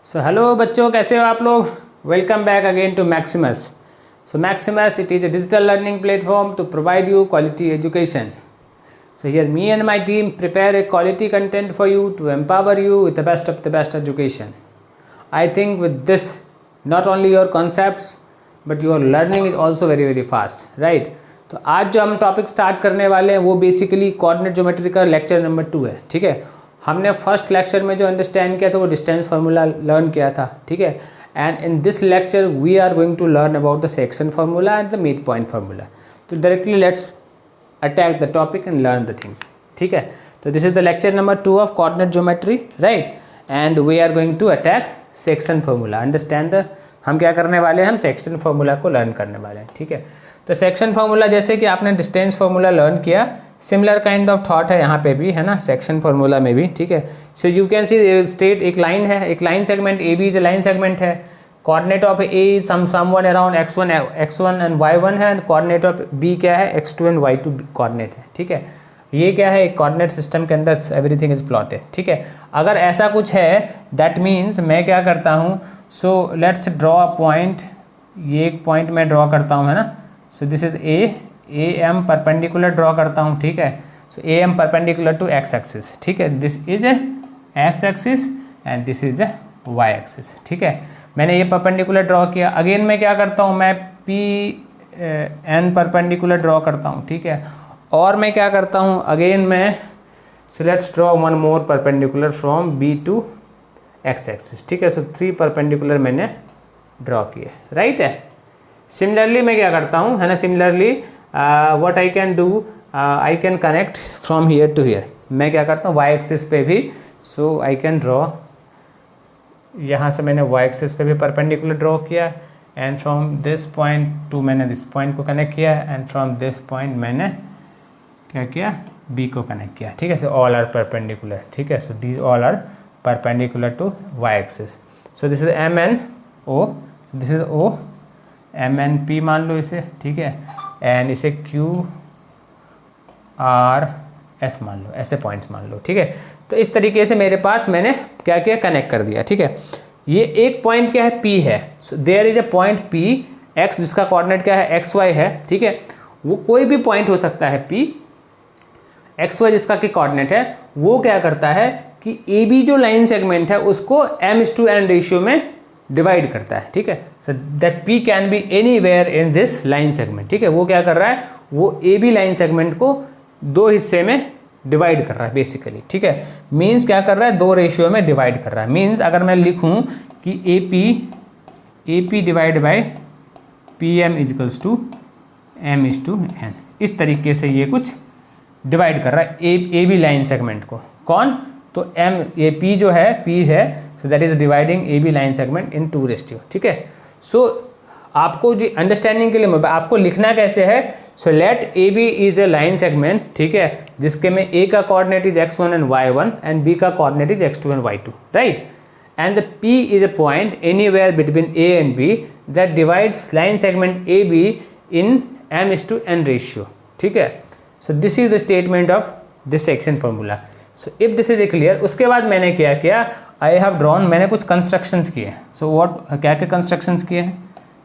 So hello बच्चों, कैसे हो आप लोग। Welcome back again to Maximus. So Maximus, it is a digital learning platform to provide you quality education. So here me and my team prepare a quality content for you to empower you with the best of the best education. I think with this not only your concepts but your learning is also very fast, right? तो आज जो हम topic start करने वाले हैं वो basically coordinate geometry का lecture number 2 है। ठीक है, हमने फर्स्ट लेक्चर में जो अंडरस्टैंड किया था वो डिस्टेंस फार्मूला लर्न किया था। ठीक है, and in this lecture we are going to learn about the section formula and the mid point formula. तो directly let's attack the topic and learn the things. ठीक है, तो this is the lecture number 2 of coordinate geometry, right? And we are going to attack section formula. Understand the, हम क्या करने वाले हैं, हम सेक्शन फार्मूला को लर्न करने वाले हैं। ठीक है, तो सेक्शन फार्मूला जैसे कि आपने डिस्टेंस फार्मूला लर्न किया, सिमिलर काइंड ऑफ थॉट है यहाँ पे भी, है ना, सेक्शन फार्मूला में भी। ठीक है, so you can see state एक लाइन है, एक line segment A B is line segment है। Coordinate of A is someone around x1 and y1 है, एंड कोऑर्डिनेट ऑफ बी क्या है, x2 एंड y2 कोऑर्डिनेट है। ठीक है, ये क्या है, एक कोऑर्डिनेट सिस्टम के अंदर एवरीथिंग इज प्लॉटेड। ठीक है, अगर ऐसा कुछ है दैट मीन्स मैं क्या करता हूँ, so let's draw a point, ये एक पॉइंट मैं ड्रॉ करता हूँ, है ना। So this is A M perpendicular draw करता हूँ। ठीक है, so A M perpendicular to x axis. ठीक है, this is X axis and this is Y axis. ठीक है, मैंने ये परपेंडिकुलर ड्रॉ किया। अगेन मैं क्या करता हूँ, मैं पी एन परपेंडिकुलर ड्रॉ करता हूँ। ठीक है, और मैं क्या करता हूँ, अगेन मैं, so let's draw one more perpendicular from B to x axis. ठीक है, सो 3 परपेंडिकुलर मैंने ड्रॉ किए, राइट है। सिमिलरली मैं क्या करता हूँ, है ना, similarly what I can do, I can connect from here to here. मैं क्या करता हूँ वाई एक्सिस पे भी, सो आई कैन ड्रॉ, यहाँ से मैंने वाई एक्सिस पे भी परपेंडिकुलर ड्रॉ किया, and from this point two मैंने दिस पॉइंट को कनेक्ट किया, एंड फ्रॉम दिस पॉइंट मैंने क्या किया, बी को कनेक्ट किया। ठीक है, सो ऑल आर परपेंडिकुलर। ठीक है, so these all are perpendicular to Y axis. So this is M N O, this is O, M N P मान लो इसे। ठीक है, एंड इसे क्यू आर एस मान लो, ऐसे पॉइंट्स मान लो। ठीक है, तो इस तरीके से मेरे पास मैंने क्या किया, कनेक्ट कर दिया। ठीक है, ये एक पॉइंट क्या है, पी है। So there is A point P x, जिसका कोऑर्डिनेट क्या है, एक्स वाई है। ठीक है, वो कोई भी पॉइंट हो सकता है, पी एक्स वाई जिसका की कोऑर्डिनेट है, वो क्या करता है कि ए बी जो लाइन सेगमेंट है उसको m:n रेशियो में डिवाइड करता है। ठीक है, so that P can be anywhere in this line segment. ठीक है, वो क्या कर रहा है, वो ए बी लाइन सेगमेंट को 2 हिस्से में डिवाइड कर रहा है बेसिकली। ठीक है, मीन्स क्या कर रहा है, 2 रेशियो में डिवाइड कर रहा है। मीन्स अगर मैं लिखूं कि A P divide by P M equals to M is to N, इस तरीके से ये कुछ डिवाइड कर रहा है ए बी लाइन सेगमेंट को। कौन, तो एम, ए पी जो है, पी है, so that is dividing A B line segment in 2 ratio. ठीक है, सो आपको जो अंडरस्टैंडिंग के लिए आपको लिखना कैसे है, so let A B is a line segment. ठीक है, जिसके में ए का coordinate is x1 and y1 and B का coordinate is x2 and y2, right? And the p is A point anywhere between a and b that divides line segment A B in m:n ratio. ठीक है, so this is the statement of this section formula. So if this is a clear, उसके बाद मैंने क्या किया, I have drawn, मैंने कुछ constructions किए। सो व्हाट, क्या क्या कंस्ट्रक्शंस किए हैं,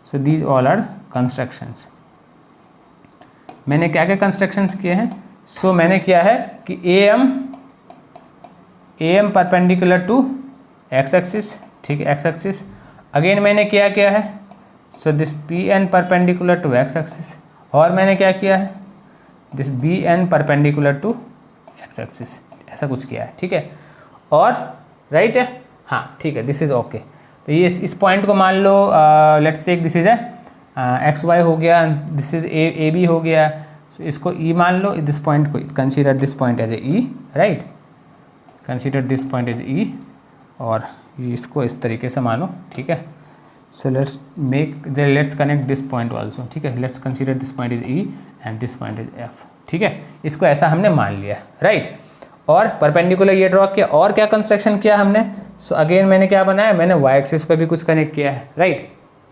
so these all are constructions. मैंने क्या क्या कंस्ट्रक्शंस किए हैं, सो मैंने किया है कि A M perpendicular to x axis. ठीक है, एक्स एक्सिस। अगेन मैंने क्या किया है, so this P N perpendicular to x axis, और मैंने क्या किया है, this B N perpendicular to x axis, ऐसा कुछ किया है। ठीक है, और राइट है, हाँ ठीक है, दिस इज ओके। तो ये इस पॉइंट को मान लो, let's take this is X Y हो गया, दिस इज ए बी हो गया, so इसको ई मान लो, दिस पॉइंट को consider this point as a E, right, consider this point as E, और इसको इस तरीके से मानो। ठीक है, so let's connect this point also. ठीक है, let's consider this point is E and this point is F. ठीक है, इसको ऐसा हमने मान लिया, राइट, और परपेंडिकुलर ये ड्रॉ किया। और क्या कंस्ट्रक्शन किया हमने, सो अगेन मैंने क्या बनाया, मैंने वाई एक्सिस पे भी कुछ कनेक्ट किया है, राइट,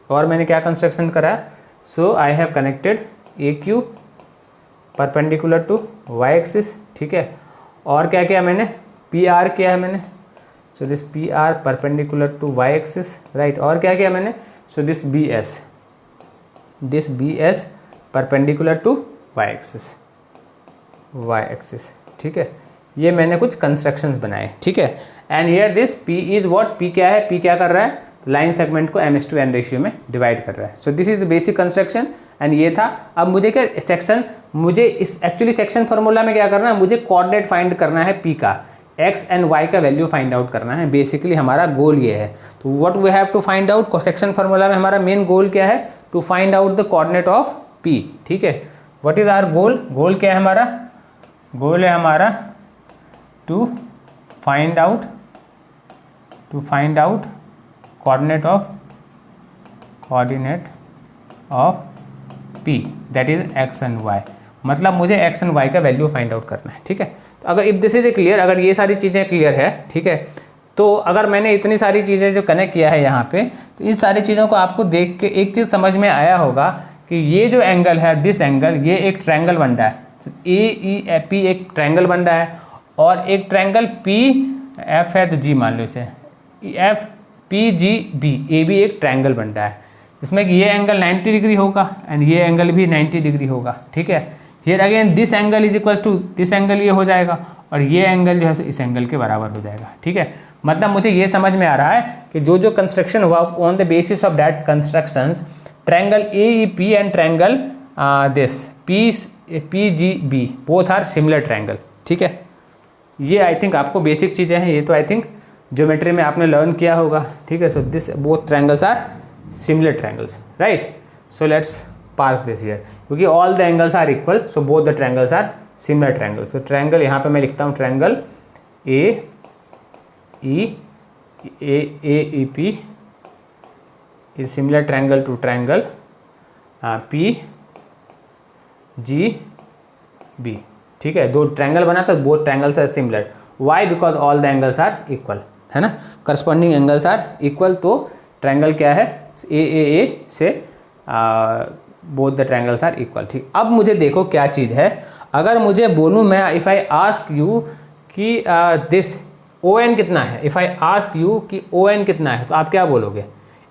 और मैंने क्या कंस्ट्रक्शन करा, so I have connected A Q perpendicular to Y axis. ठीक है, और क्या किया मैंने, पी आर किया है मैंने, so this P R perpendicular to Y axis, right. और क्या किया मैंने, so this B S perpendicular to Y axis, ठीक है। ये मैंने कुछ कंस्ट्रक्शंस बनाए, ठीक है। And here this P is what, P क्या है, पी क्या कर रहा है, लाइन सेगमेंट को m/n रेशियो में डिवाइड कर रहा है। So this is the basic construction and ये था। अब मुझे क्या सेक्शन, मुझे इस एक्चुअली सेक्शन फार्मूला में क्या करना है, मुझे कोऑर्डिनेट फाइंड करना है पी का, x एंड y का वैल्यू फाइंड आउट करना है। बेसिकली हमारा गोल ये है। तो what we have to find out, section formula में हमारा मेन गोल क्या है, to find out the coordinate of p, ठीक है। What is our goal, goal क्या है हमारा, गोल है हमारा to find out coordinate of p, that is x and y। मतलब मुझे x एंड y का वैल्यू फाइंड आउट करना है, ठीक है। तो अगर if this is a clear, अगर ये सारी चीज़ें क्लियर है, ठीक है, तो अगर मैंने इतनी सारी चीज़ें जो कनेक्ट किया है यहाँ पे, तो इन सारी चीज़ों को आपको देख के एक चीज़ समझ में आया होगा कि ये जो एंगल है, दिस एंगल, ये एक ट्रायंगल बन रहा है। AEP एक ट्रायंगल बन रहा है, और एक ट्रायंगल PF है तो G मान लो इसे, FPGB, ए भी एक ट्रायंगल बन रहा है, जिसमें कि ये एंगल 90 डिग्री होगा एंड ये एंगल भी 90 डिग्री होगा, ठीक है। Here again this angle is equals to this angle, ये हो जाएगा, और ये एंगल जो है इस एंगल के बराबर हो जाएगा, ठीक है। मतलब मुझे ये समझ में आ रहा है कि जो जो कंस्ट्रक्शन हुआ, on the basis of that constructions, triangle AEP and triangle this PGB both are similar triangle, ठीक है। ये आई थिंक आपको बेसिक चीज़ें हैं, ये तो आई थिंक ज्योमेट्री में आपने लर्न किया होगा, ठीक है। So this both triangles are similar triangles, right. So let's park this here, क्योंकि all the angles are equal, so both the triangles are similar triangles. So triangle यहाँ पे मैं लिखता हूँ triangle AEP is similar triangle to triangle PGB, ठीक है। दो triangle बना तो both triangles are similar, why, because all the angles are equal, है ना, करस्पॉन्डिंग एंगल्स आर इक्वल। तो ट्रायंगल क्या है, AAA से both the triangles are equal, ठीक। अब मुझे देखो क्या चीज़ है, अगर मुझे बोलूँ मैं, इफ़ आई आस्क यू कि दिस ON कितना है, इफ़ आई आस्क यू कि ON कितना है, तो आप क्या बोलोगे।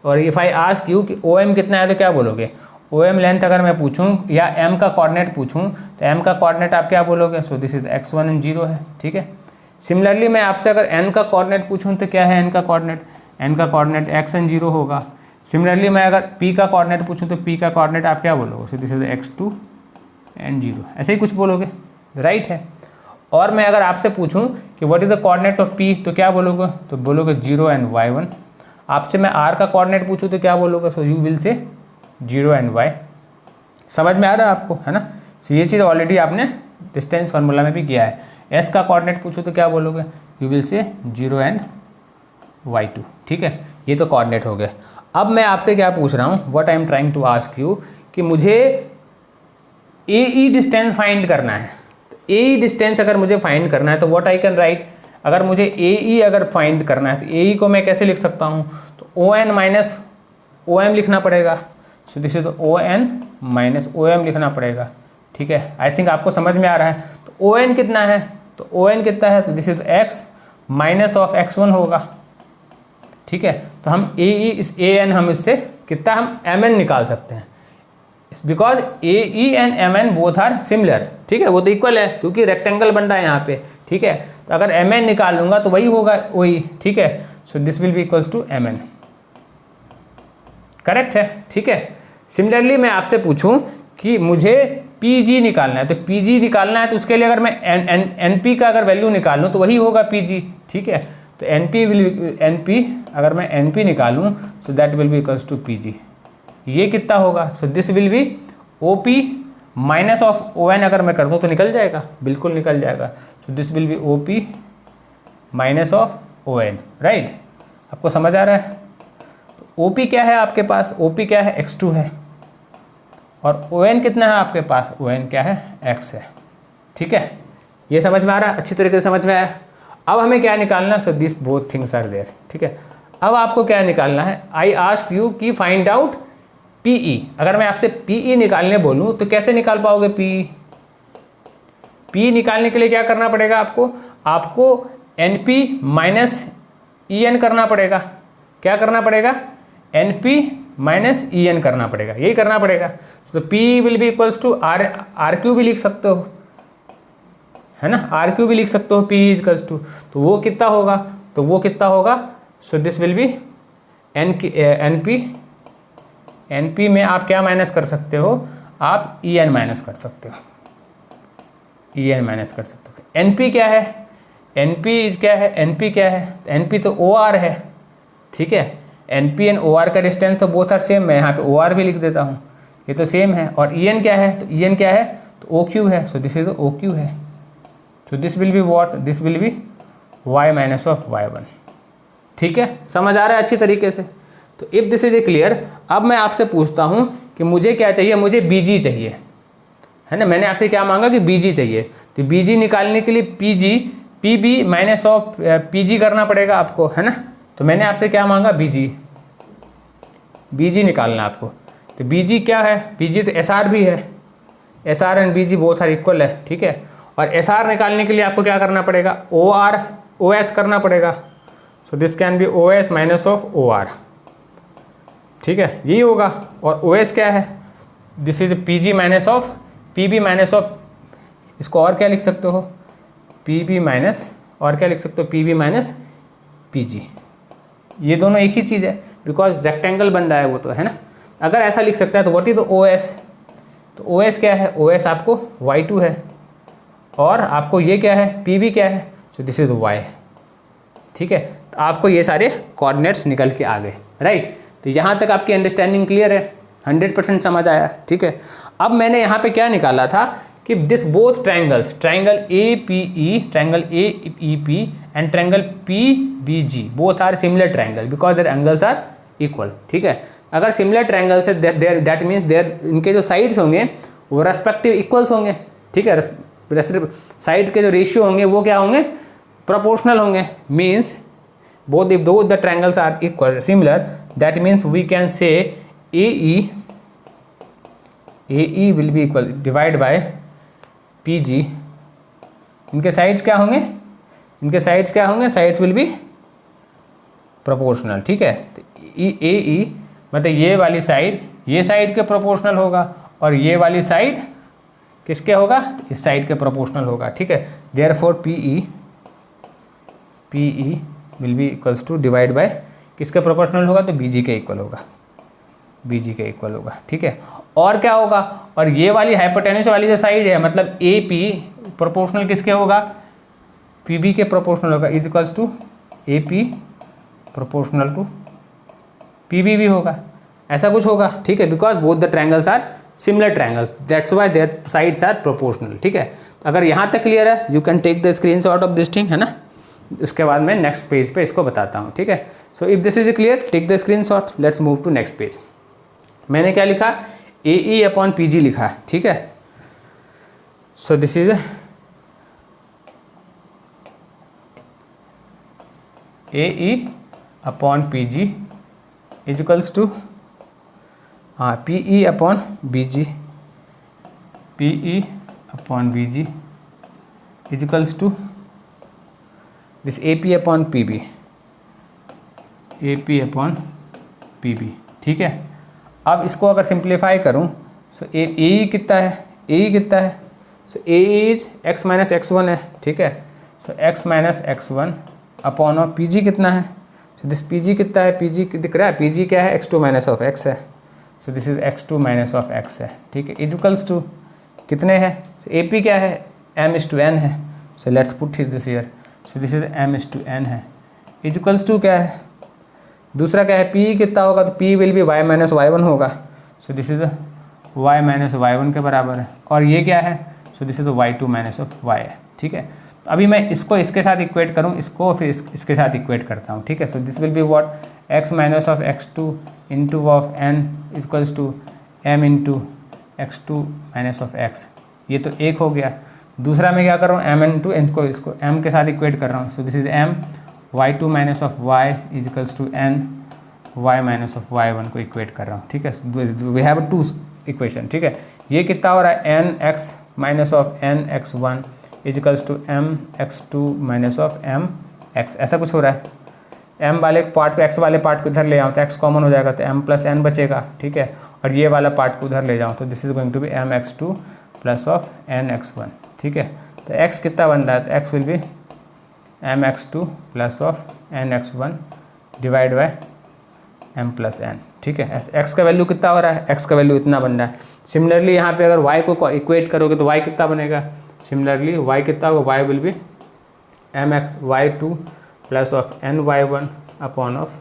और इफ़ आई आस्क यू कि OM कितना है, तो क्या बोलोगे। OM लेंथ अगर मैं पूछूं या M का कोऑर्डिनेट पूछूं, तो M का कोऑर्डिनेट आप क्या बोलोगे, सो दिस इज x1 एंड 0 है, ठीक है। सिमिलरली मैं आपसे अगर N का कोऑर्डिनेट पूछूं, तो क्या है N का कोऑर्डिनेट, N का कोऑर्डिनेट x एंड 0 होगा। सिमिलरली मैं अगर P का कोऑर्डिनेट पूछूं, तो P का कोऑर्डिनेट आप क्या बोलोगे, सो दिस इज x2 एंड 0, ऐसे ही कुछ बोलोगे, राइट है। और मैं अगर आपसे पूछूं कि what is the coordinate of P, तो क्या बोलोगे, तो बोलोगे 0 एंड y1। आपसे मैं R का कोऑर्डिनेट पूछूं, तो क्या बोलोगे, so you will say 0 and y। समझ में आ रहा है आपको, है ना। सो ये चीज़ ऑलरेडी आपने डिस्टेंस फार्मूला में भी किया है। S का कोऑर्डिनेट पूछो तो क्या बोलोगे, you will say 0 and y2, ठीक है। ये तो कोऑर्डिनेट हो गए। अब मैं आपसे क्या पूछ रहा हूँ, what I am trying to ask you, कि मुझे AE डिस्टेंस फाइंड करना है। तो AE डिस्टेंस अगर मुझे फाइंड करना है, तो व्हाट आई कैन राइट, अगर मुझे AE अगर फाइंड करना है, तो AE को मैं कैसे लिख सकता हूँ, तो ON माइनस OM लिखना पड़ेगा। So this is ON minus OM लिखना पड़ेगा, ठीक है। आई थिंक आपको समझ में आ रहा है। तो ON कितना है, तो ON कितना है, तो this is x minus of x1 होगा, ठीक है। तो हम AE इस AN हम इससे कितना, हम MN निकाल सकते हैं, because AE and MN both are similar, ठीक है। वो तो इक्वल है क्योंकि रेक्टेंगल बन रहा है यहाँ पे, ठीक है। तो अगर MN निकाल लूँगा तो वही होगा वही, ठीक है। So this will be equals to MN, correct है, ठीक है। सिमिलरली मैं आपसे पूछूं कि मुझे PG निकालना है, तो PG निकालना है, तो उसके लिए अगर मैं NP का अगर वैल्यू निकाल लूँ तो वही होगा PG, ठीक है। तो NP अगर मैं NP निकालूँ, so that will be equals to PG। ये कितना होगा, so this will be OP minus of ON अगर मैं कर दूँ तो निकल जाएगा, बिल्कुल निकल जाएगा। सो this will be OP minus of ON, right. आपको समझ आ रहा है। OP क्या है आपके पास, OP क्या है, x2 है, और ON कितना है आपके पास, ON क्या है, x है, ठीक है। ये समझ में आ रहा है, अच्छी तरीके से समझ में आया। अब हमें क्या निकालना, so this both things are there, ठीक है। अब आपको क्या निकालना है, आई आस्क यू कि फाइंड आउट PE। अगर मैं आपसे PE निकालने बोलूँ तो कैसे निकाल पाओगे PE निकालने के लिए क्या करना पड़ेगा आपको, NP माइनस ई एन करना पड़ेगा। क्या करना पड़ेगा? N P minus E N करना पड़ेगा, यही करना पड़ेगा। तो P will be equals to R Q भी लिख सकते हो, है ना, आर क्यू भी लिख सकते हो, पी इक्वल्स टू, तो वो कितना होगा? तो वो कितना होगा? So this will be N P में आप क्या माइनस कर सकते हो? आप ई एन माइनस कर सकते हो, ई एन माइनस कर सकते हो। एन पी क्या है? एन पी क्या है? एन पी क्या है? एन पी तो ओ आर है, ठीक है। N P and O R का डिस्टेंस तो बोथ आर सेम, मैं यहाँ पे ओ आर भी लिख देता हूँ, ये तो सेम है। और ई एन क्या है? तो ई एन क्या है? तो ओ क्यू है, so this is O Q है। So this will be what? This will be Y minus of Y one. ठीक है, समझ आ रहा है अच्छी तरीके से? तो if this is a clear, अब मैं आपसे पूछता हूँ कि मुझे क्या चाहिए? मुझे बीजी चाहिए, है ना। मैंने आपसे क्या मांगा कि बीजी चाहिए, तो बीजी निकालने के लिए P B minus of PG करना पड़ेगा आपको, है ना। तो मैंने आपसे क्या मांगा? बीजी निकालना आपको। तो बीजी क्या है? बीजी तो एस आर भी है, S R and BG both are equal है, ठीक है। और एस आर निकालने के लिए आपको क्या करना पड़ेगा? ओ एस करना पड़ेगा। So this can be O S minus of O R, ठीक है, यही होगा। और ओ एस क्या है? This is P G minus of P B minus of, इसको और क्या लिख सकते हो? पी बी माइनस, और क्या लिख सकते हो? P B minus P G. ये दोनों एक ही चीज़ है, बिकॉज रेक्टेंगल बन रहा है वो तो, है ना। अगर ऐसा लिख सकता है तो what is the O S? तो ओ एस क्या है? ओ एस आपको y2 है, और आपको ये क्या है? पी बी क्या है? सो दिस इज y, ठीक है। तो आपको ये सारे कोऑर्डिनेट्स निकल के आ गए, राइट। तो यहाँ तक आपकी अंडरस्टैंडिंग क्लियर है, 100% समझ आया, ठीक है। अब मैंने यहाँ पे क्या निकाला था कि this both triangles, triangle A P E, triangle A E P and triangle P B G both are similar triangle because their angles are equal, ठीक है। अगर सिमिलर ट्रायंगल्स है दैट मीन्स देयर, इनके जो साइड्स होंगे वो respective equals होंगे, ठीक है। साइड के जो रेशियो होंगे वो क्या होंगे? प्रोपोर्शनल होंगे। Means both if both the triangles are equal similar, that means we can say AE will be equal divide by PG। इनके साइड्स क्या होंगे? इनके साइड्स क्या होंगे? साइड्स विल बी प्रोपोर्शनल, ठीक है। तो AE मतलब ये वाली साइड, ये साइड के प्रोपोर्शनल होगा, और ये वाली साइड किसके होगा? इस साइड के प्रोपोर्शनल होगा, ठीक है। Therefore PE will be equals to divide by किसके प्रोपोर्शनल होगा? तो BG के इक्वल होगा, BG के इक्वल होगा, ठीक है। और क्या होगा? और ये वाली हाइपोटेन्यूस वाली जो साइड है मतलब AP प्रोपोर्शनल किसके होगा? PB के प्रोपोर्शनल होगा, is equals to AP proportional to PB भी होगा, ऐसा कुछ होगा, ठीक है। Because both the triangles are similar triangle, that's why their sides are proportional, ठीक है। तो अगर यहाँ तक क्लियर है, you can take the screenshot of this thing, है ना। उसके बाद मैं नेक्स्ट पेज पे इसको बताता हूँ, ठीक है। So if this is clear, take the screenshot, let's move to next page. मैंने क्या लिखा? AE अपॉन PG लिखा है, ठीक है। So this is AE upon PG is equals to PE upon BG, PE upon BG is equals to this AP upon PB, AP upon PB, ठीक है। अब इसको अगर सिंप्लीफाई करूं, सो AE कितना है? AE कितना है? सो AE is x minus x1 है, ठीक है। सो x minus x1 upon of PG कितना है? सो दिस PG कितना है? PG दिख रहा है, PG क्या है? x2 माइनस ऑफ x है, so this is x2 minus of x है, ठीक है। इक्वल्स टू कितने हैं? सो AP क्या है? m/n है, so let's put this here, so this is m/n है। इक्वल्स टू क्या है? दूसरा क्या है? P कितना होगा? तो P will be y minus y1 होगा, so this is y minus y1 के बराबर है। और ये क्या है? So this is y2 minus of y है, ठीक है। तो अभी मैं इसको इसके साथ इक्वेट करूँ, इसको फिर इसके साथ इक्वेट करता हूँ, ठीक है। So this will be what? x minus of x2 into of n equals to m into x2 minus of x, ये तो एक हो गया। दूसरा मैं क्या कर रहा हूँ? m इंटू इसको m के साथ इक्वेट कर रहा हूँ, so this is m y2 minus of y equals to n y minus of y1 को इक्वेट कर रहा हूँ, ठीक है। वी हैव टू इक्वेशन, ठीक है। ये कितना हो रहा है? n x minus of n x1 equals to m x2 minus of m x, ऐसा कुछ हो रहा है। m वाले पार्ट को x वाले पार्ट को इधर ले आऊँ तो x कॉमन हो जाएगा तो m प्लस n बचेगा, ठीक है। और ये वाला पार्ट को उधर ले जाऊँ तो this is going to be mx2 plus of nx1, ठीक है। तो x कितना बन रहा है, तो x will be mx2 plus of nx1 divide by m plus n, ठीक है। x का वैल्यू कितना हो रहा है, x का वैल्यू इतना बन रहा है। सिमिलरली यहाँ पे अगर y को इक्वेट करोगे तो y कितना बनेगा, सिमिलरली y कितना होगा, y will be y2 plus of ny1 upon of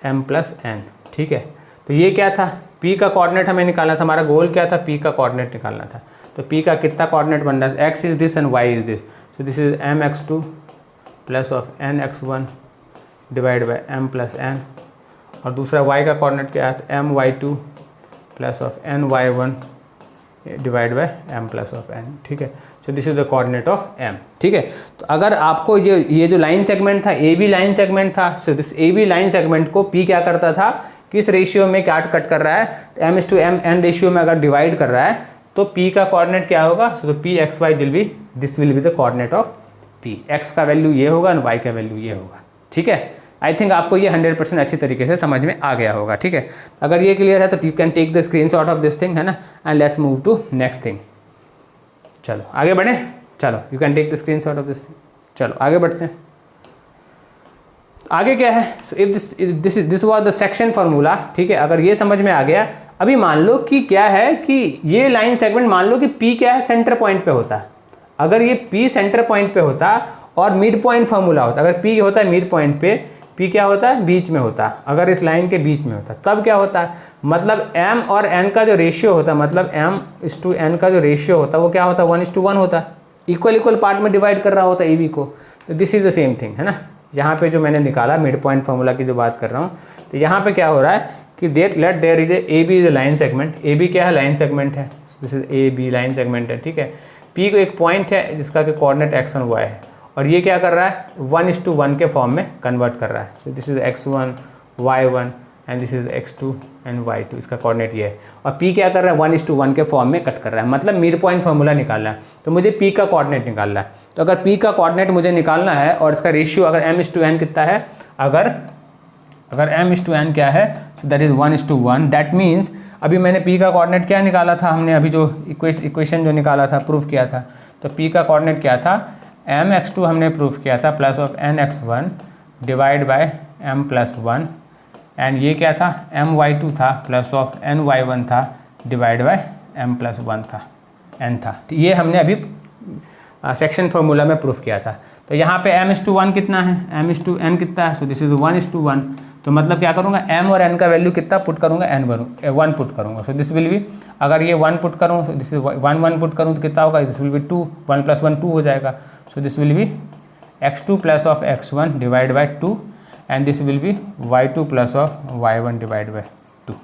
m plus n, ठीक है। तो ये क्या था, p का कोऑर्डिनेट हमें निकालना था, हमारा गोल क्या था, p का कोऑर्डिनेट निकालना था। तो p का कितना कोऑर्डिनेट बन रहा है, x is this and y is this, so this is mx2 plus of nx1 divide by m plus n, और दूसरा y का कोऑर्डिनेट क्या है, my2 plus of ny1 divide by m plus of n, ठीक है। So this is the coordinate of m, ठीक है। तो अगर आपको ये जो लाइन सेगमेंट था ए बी लाइन सेगमेंट था, so this A B line segment को p क्या करता था, किस रेशियो में क्या कट कर रहा है, तो m/m रेशियो में अगर डिवाइड कर रहा है तो p का कोऑर्डिनेट क्या होगा, सो तो p x y will be this will be the coordinate of p, x का वैल्यू ये होगा और y का वैल्यू ये होगा, ठीक है। आई थिंक आपको ये 100% अच्छी तरीके से समझ में आ गया होगा, ठीक है। अगर ये क्लियर है तो you can take the screenshot of this thing, है ना, and let's move to next thing. चलो आगे बढ़े, चलो you can take the screenshot of this thing. चलो आगे बढ़ते हैं। आगे क्या है, so if this was the section formula, ठीक है। अगर ये समझ में आ गया, अभी मान लो कि क्या है कि ये लाइन सेगमेंट, मान लो कि P क्या है, सेंटर पॉइंट पे होता है। अगर ये P सेंटर पॉइंट पे होता और मिड पॉइंट फार्मूला होता, अगर P होता है मिड पॉइंट पे, P क्या होता है, बीच में होता, अगर इस लाइन के बीच में होता तब क्या होता है, मतलब m और n का जो रेशियो होता, मतलब m/n का जो रेशियो होता वो क्या होता, 1:1 होता, इक्वल पार्ट में डिवाइड कर रहा होता ए बी को। तो this is the same thing, है ना। यहाँ पे जो मैंने निकाला मिड पॉइंट फार्मूला की जो बात कर रहा हूँ, तो यहाँ पे क्या हो रहा है कि let there is A B is a line segment, A B क्या है, लाइन सेगमेंट है, this is A B line segment है, ठीक है। P को एक पॉइंट है जिसका कि कोऑर्डिनेट x और y है, और ये क्या कर रहा है, 1:1 के फॉर्म में कन्वर्ट कर रहा है। So this is x1 y1 and this is x2 and y2, इसका कोऑर्डिनेट ये है। और P क्या कर रहा है, 1:1 के फॉर्म में कट कर रहा है, मतलब मिड पॉइंट फार्मूला निकालना है। तो मुझे P का कोऑर्डिनेट निकालना है, तो अगर P का कोऑर्डिनेट मुझे निकालना है और इसका रेशियो अगर m/n कितना है, अगर m/n क्या है, दैट इज 1:1, दैट मीन्स अभी मैंने P का कोऑर्डिनेट क्या निकाला था, हमने अभी जो इक्वेशन जो निकाला था, प्रूफ किया था, तो P का कोऑर्डिनेट क्या था, mx2 हमने प्रूफ किया था plus of nx1 divide by m plus 1, and ये क्या था, my2 था प्लस ऑफ ny1 था डिवाइड बाय m प्लस 1 था, n था। तो ये हमने अभी सेक्शन फार्मूला में प्रूफ किया था। तो यहाँ पे m/1 कितना है, m/n कितना है, सो दिस इज 1:1। तो मतलब क्या करूँगा, m और n का वैल्यू कितना पुट करूँगा, 1 पुट करूँगा, सो दिस विल बी, अगर ये 1 पुट करूँ तो दिस इज 1 पुट करूँ तो कितना होगा, दिस विल बी 2, 1 + 1 2 हो जाएगा। सो this will B x2 plus of x1 divide by 2 and this will B y2 plus of y1 divide by 2,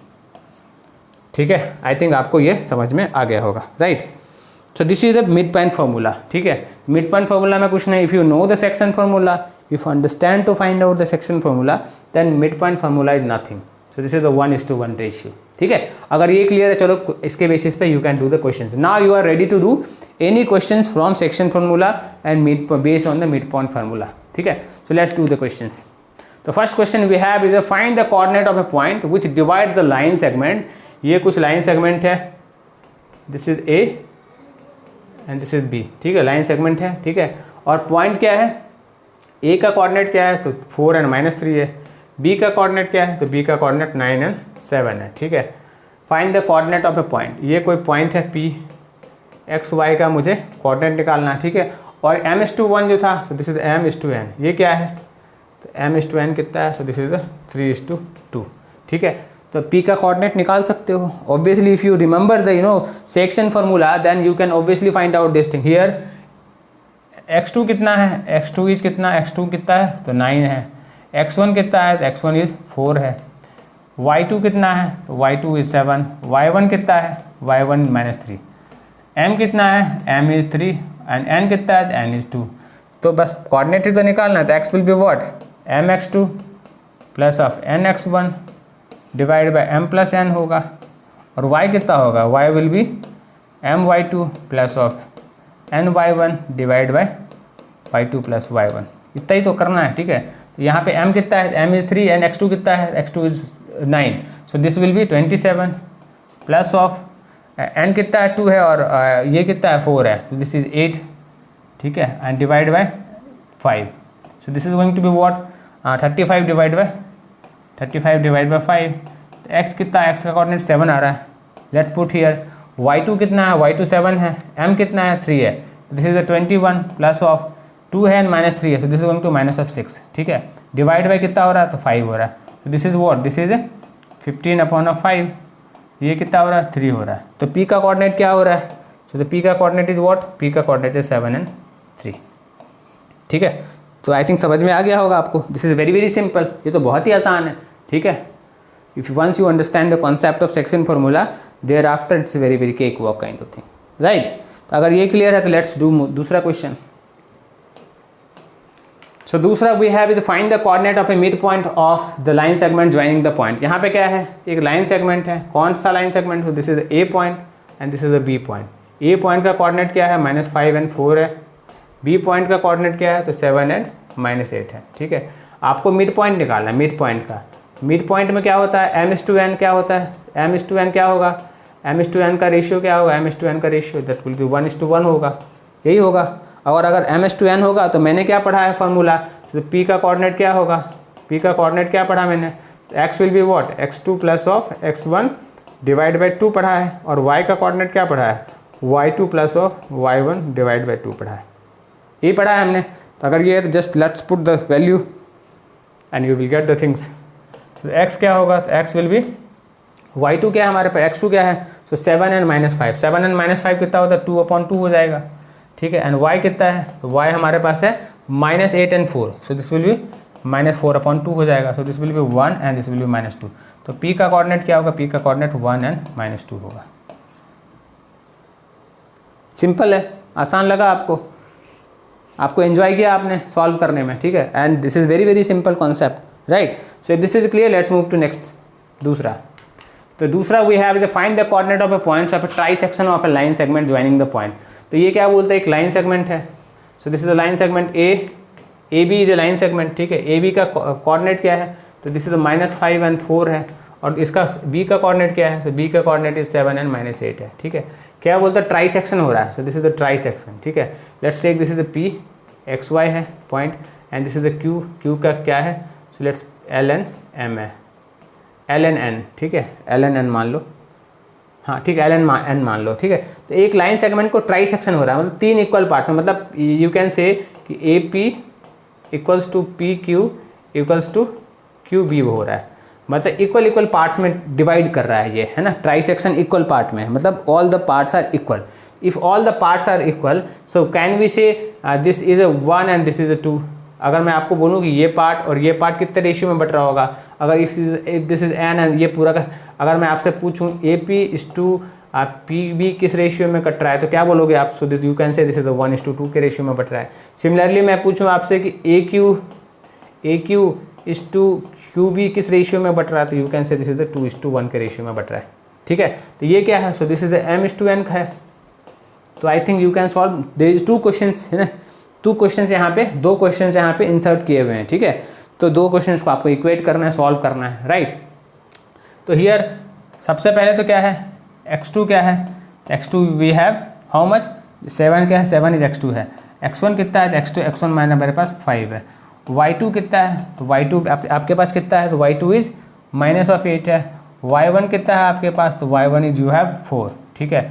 ठीक है। आई थिंक आपको ये समझ में आ गया होगा, right. So this is the mid point formula, ठीक है। मिड पॉइंट फार्मूला में कुछ नहीं, if you know the section formula, if understand to find out the section formula, then mid point formula is nothing. So this is the 1:1 ratio, ठीक है। अगर ये clear है, चलो इसके बेसिस पे you can do the questions. Now you are ready to do any questions from section formula and mid based on the mid point formula, ठीक है। So let's do the questions. तो first question we have is find the coordinate of a point which divide the line segment. ये कुछ line segment है, this is A and this is B, ठीक है, line segment है, ठीक है। और पॉइंट क्या है, ए का कोऑर्डिनेट क्या है, तो 4 और -3 है। बी का कोऑर्डिनेट क्या है, तो बी का कोऑर्डिनेट 9 और 7 है, ठीक है। Find the coordinate of a point, ये कोई पॉइंट है P, x y का मुझे कोऑर्डिनेट निकालना है, ठीक है। और m/1 जो था, तो दिस इज m/n, ये क्या है, तो m/n कितना है, सो दिस इज 3:2, ठीक है। तो P का कोऑर्डिनेट निकाल सकते हो obviously, if you remember the section formula, then you can obviously find out this thing. Here x2 कितना है, x2 इज कितना, x2 कितना है, तो 9 है। x1 कितना है, तो x1 इज 4 है। y2 कितना है, तो y2 इज 7। y1 कितना है, y1 -3। m कितना है, m इज 3 एंड n कितना है, तो n इज 2। तो बस कोऑर्डिनेट ही तो निकालना है, तो x will be what, mx2 plus of nx1 divide by m plus n होगा, और y कितना होगा, y will be my2 plus of ny1 divide by y2 plus y1। इतना ही तो करना है, ठीक है। तो यहाँ पे m कितना है, m इज़ 3 एंड x2 कितना है, x2 is 9, so this will B 27 plus of n कितना है 2 है और ये कितना है 4 है, तो दिस इज़ 8, ठीक है, and divide by 5, so this is going to be what 35 divide by 5, तो x कितना है, x का कोऑर्डिनेट 7 आ रहा है, लेट्स पुट हियर y2 कितना है, y2 7 है, m कितना है 3 है, दिस इज 21 प्लस ऑफ 2 है एंड माइनस 3 है, so this is going to minus of 6, ठीक है, डिवाइड बाय कितना हो रहा है, तो 5 हो रहा है, तो this is what, this is 15/5, ये कितना हो रहा है 3 हो रहा है, तो p का कोऑर्डिनेट क्या हो रहा है, सो द p का कोऑर्डिनेट इज व्हाट, p का कोऑर्डिनेट इज 7 एंड 3, ठीक है, तो आई थिंक समझ में आ गया होगा आपको, this is very very simple, ये तो बहुत ही आसान है, ठीक है, if once you understand the concept of section formula thereafter it's very very cake walk kind of thing, right. तो अगर ये क्लियर है तो लेट्स डू दूसरा क्वेश्चन। सो दूसरा we have is find the coordinate of a mid point of the line segment joining the point. यहाँ पे क्या है, एक लाइन सेगमेंट है, कौन सा line segment, this is A point and this is a B point. A point का coordinate क्या है, -5 एंड 4 है, बी पॉइंट का कोऑर्डिनेट क्या है, तो 7 एंड -8 है, ठीक है। आपको मिड पॉइंट निकालना है, मिड पॉइंट का, मिड पॉइंट में क्या होता है, m/n क्या होता है, m/n क्या होगा, m/n का रेशियो क्या होगा, m/n का रेशियो दैट विल बी 1:1 होगा, यही होगा। और अगर m/n होगा तो मैंने क्या पढ़ा है फार्मूला, तो p का कोऑर्डिनेट क्या होगा, p का कोऑर्डिनेट क्या पढ़ा मैंने, x will be what, x2 plus of x1 divide by 2 पढ़ा है, और y का कोऑर्डिनेट क्या पढ़ा है, y2 plus of y1 divide by 2 पढ़ा है, ये पढ़ा है हमने। तो अगर ये है तो just let's put the value and you will get the things. तो x क्या होगा, तो x विल बी, y2 क्या है हमारे पास, x2 क्या है, सो 7 एंड -5, 7 एंड -5 कितना होता है, 2/2 हो जाएगा, ठीक है, एंड y कितना है, तो y हमारे पास है -8 and 4, so this will B -4/2 हो जाएगा, सो this will be 1 and this will B -2। तो p का कोऑर्डिनेट क्या होगा, p का कोऑर्डिनेट 1 एंड -2 होगा। सिंपल है, आसान लगा आपको एंजॉय किया आपने सॉल्व करने में, ठीक है, and this is very very simple concept, right. So if this is clear let's move to next दूसरा। तो दूसरा we have the find the coordinate of a point of a trisection of a line segment joining the point. तो ये क्या बोलते हैं, एक line segment है, so this is a line segment A B is a line segment, ठीक है, A B का कोऑर्डिनेट क्या है, तो दिस इज -5 एंड 4 है, और इसका बी का कोऑर्डिनेट क्या है, तो बी का कोऑर्डिनेट इज 7 एंड -8 है, ठीक है। क्या बोलते हैं, ट्राई सेक्शन हो रहा है, so this is the trisection, ठीक है। Let's take this is the P XY है point and this is the Q का क्या है, सो लेट्स LN M है, LN N, ठीक है, LN N मान लो, हाँ ठीक है, LN मान लो, ठीक है। तो एक लाइन सेगमेंट को ट्राई सेक्शन हो रहा है, मतलब 3 इक्वल पार्ट्स में, मतलब यू कैन से कि AP equals to PQ equals to QB हो रहा है, मतलब इक्वल पार्ट्स में डिवाइड कर रहा है ये, है ना, ट्राई सेक्शन इक्वल पार्ट में, मतलब all the parts are equal. If all the parts are equal so can we say this is a 1 and this is a 2। अगर मैं आपको बोलूँ कि ये पार्ट और ये पार्ट कितने रेशियो में बट रहा होगा, अगर if this is n and ये पूरा का, अगर मैं आपसे पूछूँ AP इज टू PB किस रेशियो में कट रहा है, तो क्या बोलोगे आप, so this you can say this is 1:2 के रेशियो में बट रहा है। सिमिलरली मैं पूछूँ आपसे कि AQ इज टू QB किस रेशियो में बट रहा है, तो you can say this is 2:1 के रेशियो में बट रहा है, ठीक है। तो ये क्या है, सो दिस इज M/n है। तो I think you can solve, there is 2 questions है ना, 2 क्वेश्चंस यहाँ पे, 2 क्वेश्चंस यहाँ पे इंसर्ट किए हुए हैं, ठीक है। तो 2 क्वेश्चंस को आपको इक्वेट करना है, सॉल्व करना है, राइट। तो हियर सबसे पहले तो क्या है, x2 क्या है, x2 we have how much, 7 क्या है, 7 इज x2 है, x1 कितना है, x1 माइनस मेरे पास 5 है, y2 कितना है, तो y2 आपके पास कितना है, तो y2 इज -8 है, y1 कितना है आपके पास, तो y1 इज यू हैव 4, ठीक है।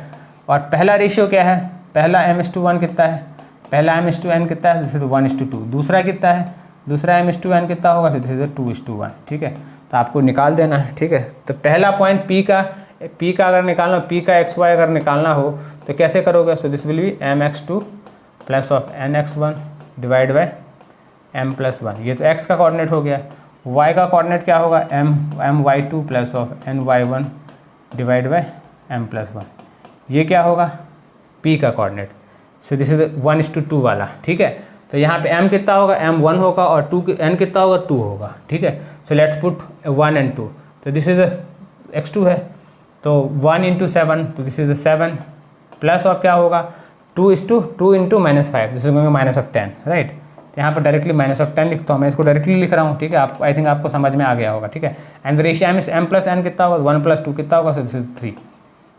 और पहला रेशियो क्या है, पहला m/1 कितना है, पहला m/n कितना है, दिस इज 1:2। दूसरा कितना है, दूसरा m/n कितना होगा, दिस इज 2:1, ठीक है। तो आपको निकाल देना है, ठीक है। तो पहला पॉइंट P का अगर निकालना हो, P का XY अगर निकालना हो तो कैसे करोगे, सो this will B mx2 plus of nx1 divide by m+1। ये तो x का कोऑर्डिनेट हो गया, y का कोऑर्डिनेट क्या होगा, my2 plus of ny1 divide by m+1। ये क्या होगा, P का कोऑर्डिनेट, सो दिस इज 1:2 वाला, ठीक है। तो यहाँ पे m कितना होगा, m1 होगा, और n कितना होगा, 2 होगा, ठीक है। सो लेट्स पुट 1 एंड 2, तो दिस इज x2 है, तो 1 × 7, तो दिस इज 7 प्लस ऑफ क्या होगा, 2 × -5, दिस इज -10, राइट। तो यहाँ पर डायरेक्टली -10 लिखता हूँ, मैं इसको डायरेक्टली लिख रहा हूँ, ठीक है। आप आई थिंक आपको समझ में आ गया होगा, ठीक है। And the ratio m plus n कितना होगा, 1 + 2 कितना होगा, सो दिस इज 3,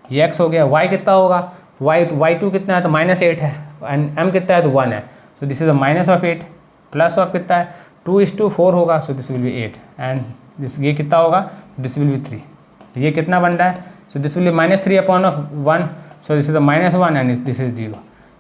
ये x हो गया। y कितना होगा, y2 कितना है तो -8 है, एंड m कितना है तो 1 है, so this is a -8 plus of कितना है 2:4 होगा, so this will B 8, and this ये कितना होगा, दिस विल बी 3। ये कितना बन रहा है, so this will B -3/1, so this is -1 and this is 0।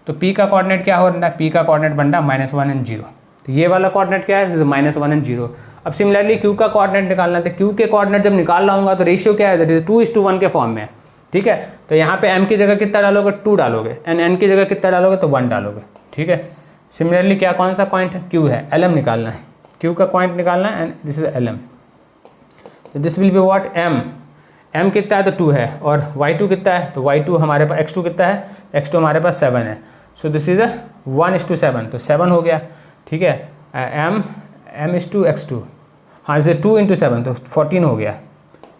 तो p का कोऑर्डिनेट क्या हो रहा है, p का कोऑर्डिनेट बन रहा है -1 एंड 0। तो ये वाला कोऑर्डिनेट क्या है, -1 एंड 0। अब सिमिलरली q का कोऑर्डिनेट निकालना है, तो q के कोऑर्डिनेट जब निकाल रहा हूँ तो रेशियो क्या है, दैट इज 2:1 के फॉर्म में है, ठीक है। तो यहाँ पे m की जगह कितना डालोगे, 2 डालोगे, एंड n की जगह कितना डालोगे तो 1 डालोगे, ठीक है। सिमिलरली क्या कौन सा पॉइंट है, q है, lm निकालना है, q का पॉइंट निकालना है, एंड दिस इज lm। तो this will be what, m कितना है तो 2 है, और y2 कितना है तो y2 हमारे पास, x2 कितना है, x2 हमारे पास 7 है, सो दिस इज 1:7, तो 7 हो गया, ठीक है। m/x2, हाँ इसे 2 × 7 तो 14 हो गया,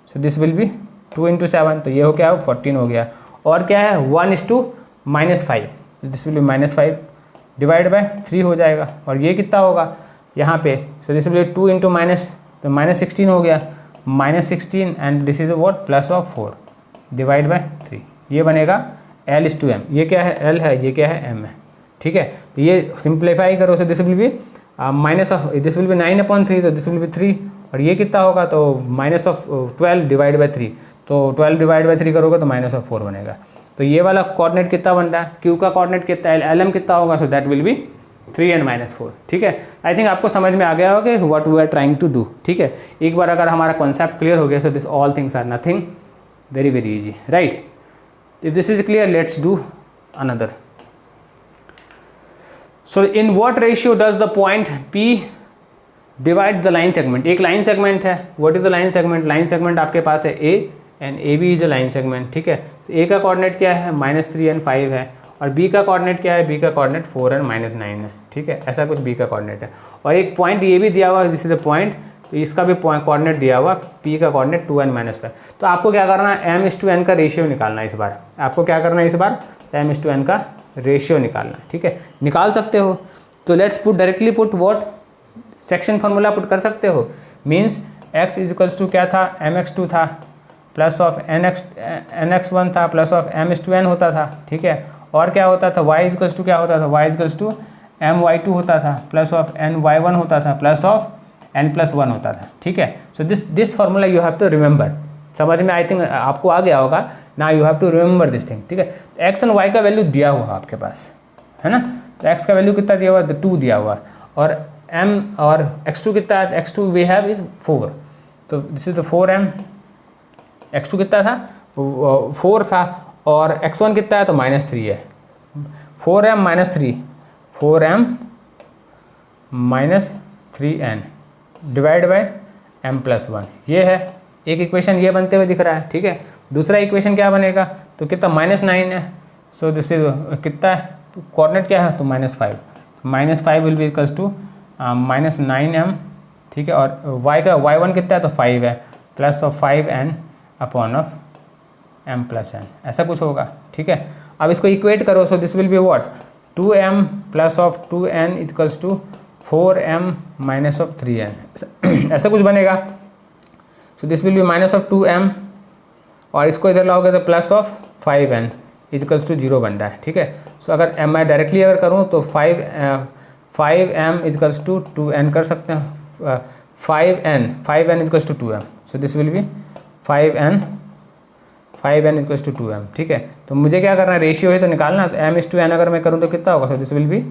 सो दिस विल बी 2 × 7, तो ये हो क्या, 14 हो गया। और क्या है 1:-5, तो this will B -5 divide bye 3 हो जाएगा, और ये कितना होगा यहाँ पे, सो दिस विल बी 2 × तो -16 हो गया, -16, and this is what +4 divide by 3, ये बनेगा l/m। ये क्या है, l है, ये क्या है, m है, ठीक है। तो ये सिंप्लीफाई करो, so this will B this will B 9/3, तो दिस विल बी 3, और ये कितना होगा तो -12 डिवाइड बाय 3, तो 12 डिवाइड बाय 3 करोगे तो -4 बनेगा। तो ये वाला कोऑर्डिनेट कितना बन रहा है, q का कोऑर्डिनेट कितना है, lm कितना होगा, सो दैट विल बी 3 and -4, ठीक है। आई थिंक आपको समझ में आ गया होगा कि what we are trying to do, ठीक है। एक बार अगर हमारा कॉन्सेप्ट क्लियर हो गया, so this all things are nothing, very easy, right. If this is clear, let's do another. So in what ratio does the point p divide the line segment. एक line segment है, what is the line segment, line segment आपके पास है a and AB is a line segment, ठीक है। तो a का coordinate क्या है, -3 and 5 है, और b का कोऑर्डिनेट क्या है, b का कोऑर्डिनेट 4 and -9 है, ठीक है। ऐसा कुछ b का कोऑर्डिनेट है, और एक पॉइंट ये भी दिया हुआ है, दिस इज द पॉइंट, तो इसका भी कोऑर्डिनेट दिया हुआ, p का कोऑर्डिनेट 2 and -5। तो आपको क्या करना है, m/n का रेशियो निकालना है इस बार, आपको क्या करना है इस बार, m/n का रेशियो निकालना है, ठीक है। निकाल सकते हो, तो let's put directly put what, section formula put कर सकते हो, मीन्स x = क्या था, mx2 था, प्लस ऑफ nx1 था, प्लस ऑफ m/n होता था, ठीक है। और क्या होता था, y = क्या होता था, y = my2 होता था, प्लस ऑफ ny1 होता था, प्लस ऑफ n+1 होता था, ठीक है। So this formula you have to remember, समझ में आई थिंक आपको आ गया होगा ना, you have to remember this thing, ठीक है। x एंड y का वैल्यू दिया हुआ आपके पास है ना, तो x का वैल्यू कितना दिया हुआ है, 2 दिया हुआ, और m और x2 कितना है, x2 वी हैव इज 4, तो this is the 4m, x2 कितना था 4 था, और x1 कितना है तो -3 है, 4m -3, 4m -3n divide by m+1, ये है एक इक्वेशन, ये बनते हुए दिख रहा है, ठीक है। दूसरा इक्वेशन क्या बनेगा, तो कितना -9 है, सो दिस इज कितना है, कोऑर्डिनेट क्या है तो -5, -5 will be equals to -9m, ठीक है। और y1 कितना है तो 5 है, plus of 5n upon of m+n, ऐसा कुछ होगा, ठीक है। अब इसको इक्वेट करो, so this will be what, 2m plus of 2n equals to 4m minus of 3n, ऐसा कुछ बनेगा। सो दिस विल बी -2m, और इसको इधर लाओगे तो plus of 5n equals to 0 बन रहा है, ठीक है। सो अगर मैं डायरेक्टली अगर करूँ तो 5m इक्वल्स टू 2n कर सकते हैं, 5n equals to 2m, so this will be 5n equals to 2m, ठीक है। तो मुझे क्या करना है, रेशियो है तो निकालना, तो m/n अगर मैं करूँ तो कितना होगा, so this will B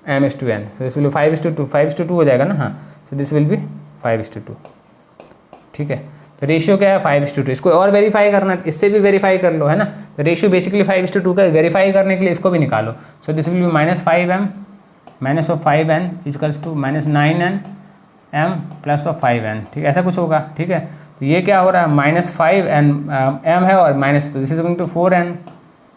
m/n, so this will B 5:2, 5:2 हो जाएगा ना, हाँ, सो दिस विल बी 5:2, ठीक है। तो रेशियो क्या है 5:2, इसको और वेरीफाई करना, इससे भी वेरीफाई कर लो, है ना। तो रेशियो बेसिकली 5:2 का वेरीफाई करने के लिए इसको भी निकालो, so this will be -5m minus of 5n equals to -9n m plus of 5n, ठीक है, ऐसा कुछ होगा, ठीक है। तो ये क्या हो रहा है, -5n m है और माइनस, तो this is going to 4n,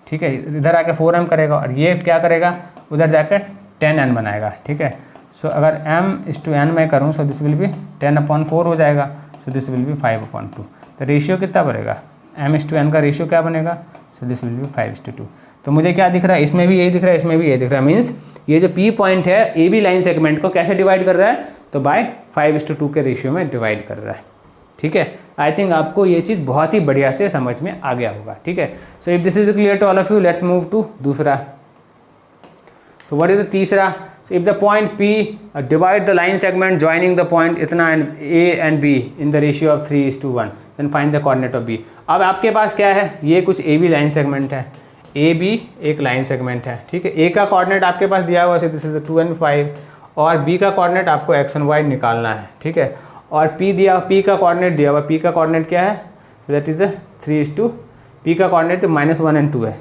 ठीक है, इधर आके 4m करेगा, और ये क्या करेगा, उधर जाकर 10n बनाएगा, ठीक है। सो अगर m/n मैं करूँ, सो दिस विल बी 10/4 हो जाएगा, सो दिस विल बी 5/2। तो रेशियो कितना बनेगा, m/n का रेशियो क्या बनेगा, सो दिस विल बी 5:2। तो मुझे क्या दिख रहा है, इसमें भी यही दिख रहा है, इसमें भी यही दिख रहा है, मीन्स ये जो P पॉइंट है ए बी लाइन सेगमेंट को कैसे डिवाइड कर रहा है, तो बाय 5:2 के रेशियो में डिवाइड कर रहा है। ठीक है, आई थिंक आपको ये चीज़ बहुत ही बढ़िया से समझ में आ गया होगा। ठीक है, so if this is clear to all of you, let's move to दूसरा। सो व्हाट इज द तीसरा? So if the point P divide the line segment joining the point इतना and A and B in the ratio of 3:1, then find the coordinate of B। अब आपके पास क्या है, ये कुछ AB line segment है, AB एक लाइन सेगमेंट है। ठीक है, A का कोऑर्डिनेट आपके पास दिया हुआ है, दिस इज 2 and 5, और B का कोऑर्डिनेट आपको x and y निकालना है। ठीक है, और P का कोऑर्डिनेट दिया हुआ, P का कोऑर्डिनेट क्या है, दैट इज 3:, P का कोऑर्डिनेट -1 and 2 है,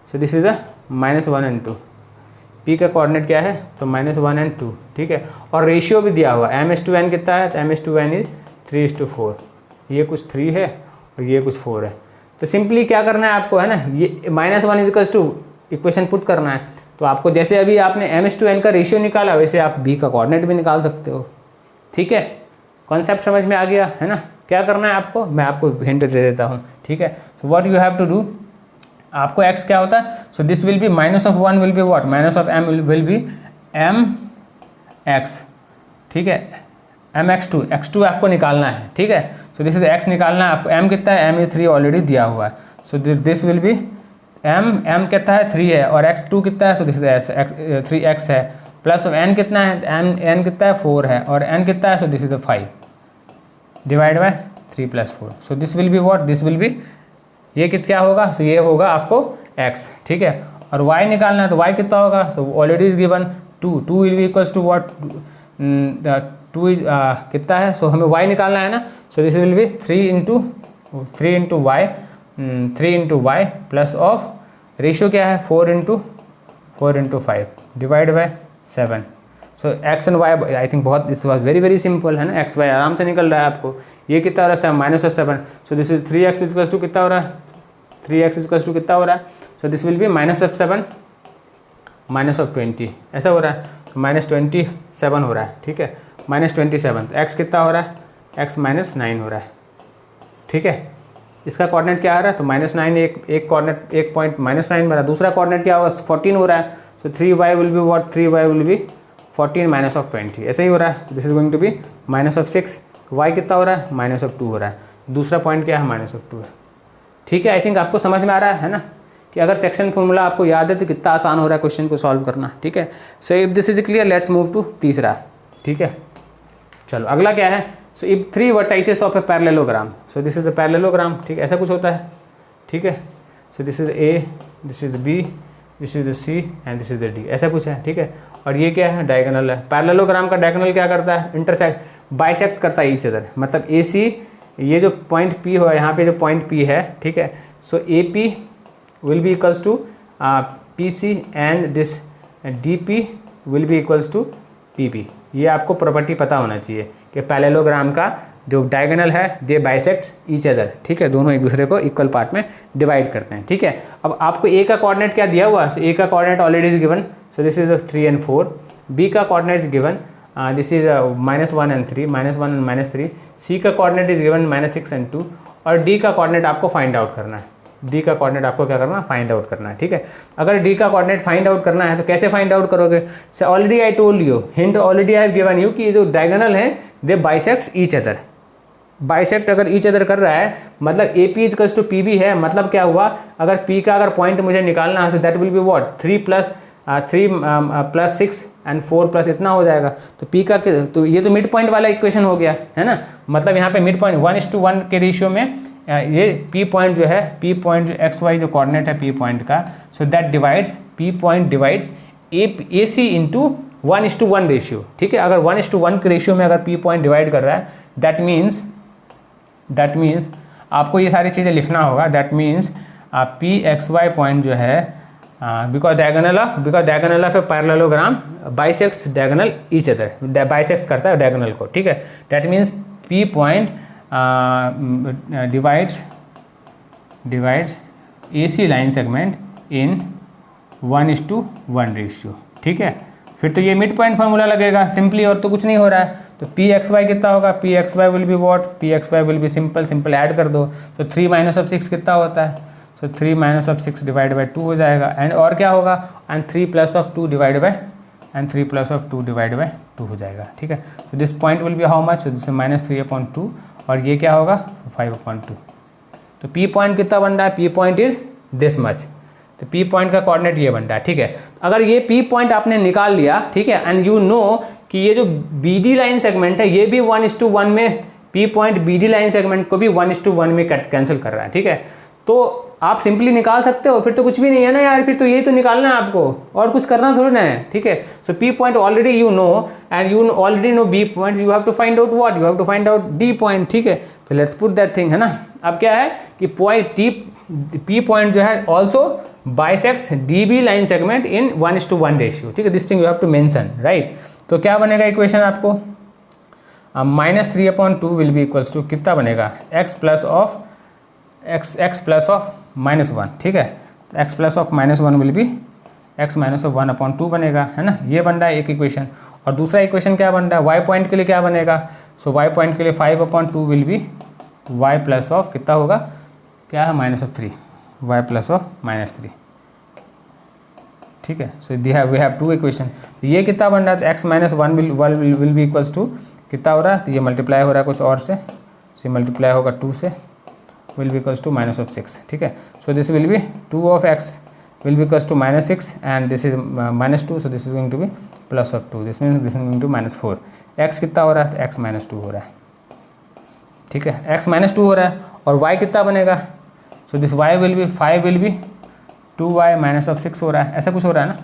so this is -1 and 2। P का कोऑर्डिनेट क्या है, तो -1 and 2। ठीक है, और रेशियो भी दिया हुआ m:n कितना है, तो m:n इज 3:4। ये कुछ 3 है और ये कुछ 4 है। तो सिंपली क्या करना है आपको, है ना, ये -1 = इक्वेशन पुट करना है। तो आपको जैसे अभी आपने m:n का रेशियो निकाला, वैसे आप B का कोऑर्डिनेट भी निकाल सकते हो। ठीक है, कॉन्सेप्ट समझ में आ गया है ना। क्या करना है आपको, मैं आपको हिंट दे देता हूँ। ठीक है, so what you have to do, आपको x क्या होता है, so this will be -1 will be what, -m will be mx। ठीक है, x2 आपको निकालना है। ठीक है, सो दिस इज x निकालना है आपको। m कितना है, m इज 3 ऑलरेडी दिया हुआ है, so this will B m कितना है, 3 है, और x2 कितना है, सो दिस इज 3x है, प्लस n कितना है, n कितना है, 4 है, और n कितना है, so this is 5 divide bye 3 + 4, so this will be what, this will B, ये क्या होगा, सो ये होगा आपको x। ठीक है, और y निकालना है, तो y कितना होगा, so already is given 2 will be equals to what, 2 कितना है, सो हमें y निकालना है ना, so this will be 3 into Y plus of ratio क्या है, 4 into 5 divide by 7। So x and y I think बहुत, इट वॉज वेरी सिंपल है ना, x y आराम से निकल रहा है आपको। ये कितना हो रहा है, -7, so this is 3x equals to कितना हो रहा है, 3x इक्वल्स टू कितना हो रहा है, सो दिस विल बी -7 -20, ऐसा हो रहा है, -27 हो रहा है। ठीक है, -27, तो x कितना हो रहा है, x -9 हो रहा है। ठीक है, इसका कोऑर्डिनेट क्या आ रहा है, तो -9, एक कोऑर्डिनेट, एक पॉइंट -9 बना, दूसरा कोऑर्डिनेट क्या होगा, 14 हो रहा है, so 3y will be what, 3y will be 14 -20, ऐसे ही हो रहा है। This is going to be -6, y कितना हो रहा है, -2 हो रहा है, दूसरा पॉइंट क्या है, -2 है। ठीक है, आई थिंक आपको समझ में आ रहा है ना, कि अगर सेक्शन फॉर्मूला आपको याद है तो कितना आसान हो रहा है क्वेश्चन को सॉल्व करना। ठीक है, so if this is clear, let's move to तीसरा। ठीक है, चलो अगला क्या है, so if 3 vertices of a parallelogram, so this is a parallelogram. ठीक है, ऐसा कुछ होता है। ठीक है, so this is A, this is B, this is C and this is D, ऐसा कुछ है। ठीक है, और ये क्या है, डायगोनल है। पैरेललोग्राम का डायगोनल क्या करता है, इंटरसेक्ट, बाइसेक्ट करता है ईच अदर, मतलब AC, ये जो पॉइंट P हो, यहाँ पे जो पॉइंट P है, ठीक है, so AP will be equals to PC and this DP will be equals to PP। ये आपको प्रॉपर्टी पता होना चाहिए कि पैरेललोग्राम का जो डायगोनल है दे बाइसेक्ट ईच अदर। ठीक है, दोनों एक दूसरे को इक्वल पार्ट में डिवाइड करते हैं। ठीक है, अब आपको A का कोऑर्डिनेट क्या दिया हुआ है, A का coordinate already is given, so this is 3 and 4, B का coordinate is given, this is -1 and 3, -1 and -3, C का कोऑर्डिनेट इज गिवन -6 and 2, और D का कोऑर्डिनेट आपको फाइंड आउट करना है। D का कोऑर्डिनेट आपको क्या करना है, फाइंड आउट करना है। ठीक है, अगर D का कोऑर्डिनेट फाइंड आउट करना है तो कैसे फाइंड आउट करोगे, so already I told you, hint already I have given you, कि जो डायगोनल है दे बाइसेक्ट ईच अदर। बाइसेक्ट अगर ईच अदर कर रहा है, मतलब AP इक्वल्स टू PB है, मतलब क्या हुआ, अगर P का अगर पॉइंट मुझे निकालना है, so that will be what, 3 + 6 and 4 plus इतना हो जाएगा। तो P का, तो ये तो मिड पॉइंट वाला इक्वेशन हो गया है ना, मतलब यहाँ पे मिड पॉइंट 1:1 के रेशियो में ये P पॉइंट जो है, P पॉइंट जो XY जो कोऑर्डिनेट है P पॉइंट का, so that divides, P point divides AC into 1:1 ratio. ठीक है, अगर 1:1 के रेशियो में अगर P पॉइंट डिवाइड कर रहा है, दैट मीन्स आपको ये सारी चीज़ें लिखना होगा। दैट मीन्स PXY पॉइंट जो है, because diagonal of a parallelogram bisects diagonal each other, bisects करता है डायगोनल को। ठीक है, that means P point divides AC line segment in 1:1 ratio. ठीक है, फिर तो ये मिड पॉइंट फार्मूला लगेगा सिंपली, और तो कुछ नहीं हो रहा है। तो PXY कितना होगा, PXY will be what, PXY will be simple add कर दो, तो 3 - 6 कितना होता है, सो 3 - 6 डिवाइड बाई 2 हो जाएगा, एंड और क्या होगा, and 3 + 2 divide by and 3 plus of 2 divide by 2 हो जाएगा, ठीक है। तो this point will be how much, this -3/2 और ये क्या होगा 5/2। तो पी पॉइंट कितना बन रहा है, P point is this much, तो पी पॉइंट का कोऑर्डिनेट ये बन रहा है, ठीक है। अगर ये पी पॉइंट आपने निकाल लिया, ठीक है, एंड यू नो कि ये जो बी डी लाइन सेगमेंट है ये भी 1:1 में, P point B D line segment को भी 1:1 में कैंसिल कर रहा है, ठीक है। तो आप सिंपली निकाल सकते हो, फिर तो कुछ भी नहीं है ना यार, फिर तो यही तो निकालना है आपको, और कुछ करना थोड़ी ना है, ठीक है। So P point already you know and you already know B point, you have to find out what, you have to find out D point, ठीक है। तो लेट्स पुट दैट थिंग, है ना। अब क्या है कि पॉइंट पी पॉइंट जो है also bisects D B line segment in 1:1 ratio, ठीक है। This thing you have to mention, right. तो क्या बनेगा इक्वेशन आपको, -3/2 विल बी इक्वल्स टू कितना बनेगा, x प्लस ऑफ -1, ठीक है। तो x plus of -1 will B x minus of 1/2 बनेगा, है ना। ये बन रहा है एक इक्वेशन। और दूसरा इक्वेशन क्या बन रहा है, y पॉइंट के लिए क्या बनेगा, सो y पॉइंट के लिए 5/2 will be y plus of कितना होगा, क्या है -3, y प्लस ऑफ -3, ठीक है। So we have 2 equation. तो ये कितना बन रहा है, x minus 1 will be equals to कितना हो रहा है, तो ये मल्टीप्लाई हो रहा है कुछ और से, सो मल्टीप्लाई होगा 2 से, विल बी इक्वल्स टू -6, ठीक है। So this will B 2 of x will be equals to -6 and this is -2, so this is going to be plus of 2, this means this is going to -4। x कितना हो रहा है, तो x -2 हो रहा है, ठीक है, x -2 हो रहा है। और y कितना बनेगा, so this y will be 5 will be 2y minus of 6 हो रहा है, ऐसा कुछ हो रहा है ना।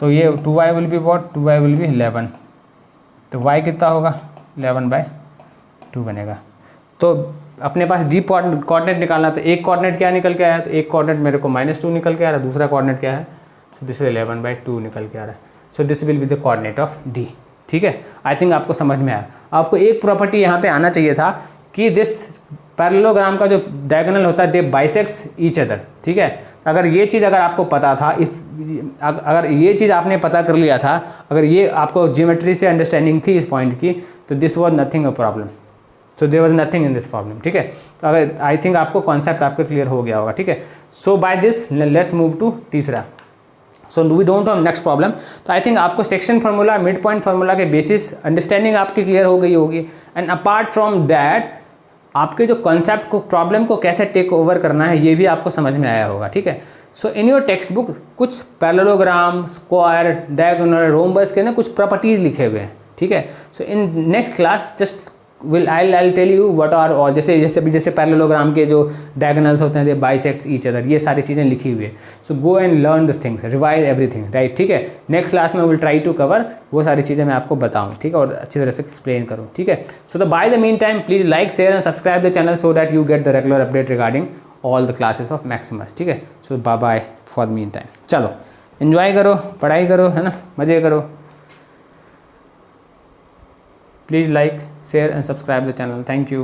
तो ये 2y will be what, 2y will be 11, तो y कितना होगा 11/2 बनेगा। तो अपने पास डी कोऑर्डिनेट निकालना, तो एक कोऑर्डिनेट क्या निकल के आया, तो एक कोऑर्डिनेट मेरे को -2 निकल के आ रहा है, दूसरा कोऑर्डिनेट क्या है, सो दिस इज 11/2 निकल के आ रहा है। So this will be the coordinate of D, ठीक है। आई थिंक आपको समझ में आया। आपको एक प्रॉपर्टी यहाँ पे आना चाहिए था कि दिस पैरेललोग्राम का जो डायगोनल होता है दे बाइसेक्ट्स ईच अदर, ठीक है। अगर ये चीज़ अगर आपको पता था, अगर ये चीज़ आपने पता कर लिया था, अगर ये आपको ज्योमेट्री से अंडरस्टैंडिंग थी इस पॉइंट की, तो this was nothing a problem, so there was nothing in this problem, ठीक है। तो अगर आई थिंक आपको कॉन्सेप्ट आपको क्लियर हो गया होगा, ठीक है। So by this let's move to तीसरा। So we don't know next problem. तो आई थिंक आपको section formula, mid point formula के बेसिस अंडरस्टैंडिंग आपकी क्लियर हो गई होगी। एंड अपार्ट फ्रॉम दैट आपके जो कॉन्सेप्ट को, प्रॉब्लम को कैसे टेक ओवर करना है, ये भी आपको समझ में आया होगा, ठीक है। So in your textbook कुछ पैरेललोग्राम, स्क्वायर, डायगोनल, रोम्बस के ना कुछ प्रॉपर्टीज लिखे हुए हैं, ठीक है। So in next class just I'll tell you what are, और जैसे पैरेललोग्राम के जो डायगोनल्स होते हैं दे बाइसेक्ट्स ईच अदर, ये सारी चीज़ें लिखी हुई है। So go and learn this things, revise everything, right, ठीक है। नेक्स्ट क्लास में विल ट्राई टू कवर वो सारी चीज़ें मैं आपको बताऊँ, ठीक है, और अच्छी तरह से एक्सप्लेन करूँ, ठीक है। So the by the mean time please like, share and subscribe the channel so that you get the regular update regarding all the classes of Maximus, ठीक है। So bye bye for the mean time. चलो enjoy करो, पढ़ाई करो, है ना, मज़े करो। Please like, share and subscribe the channel. Thank you.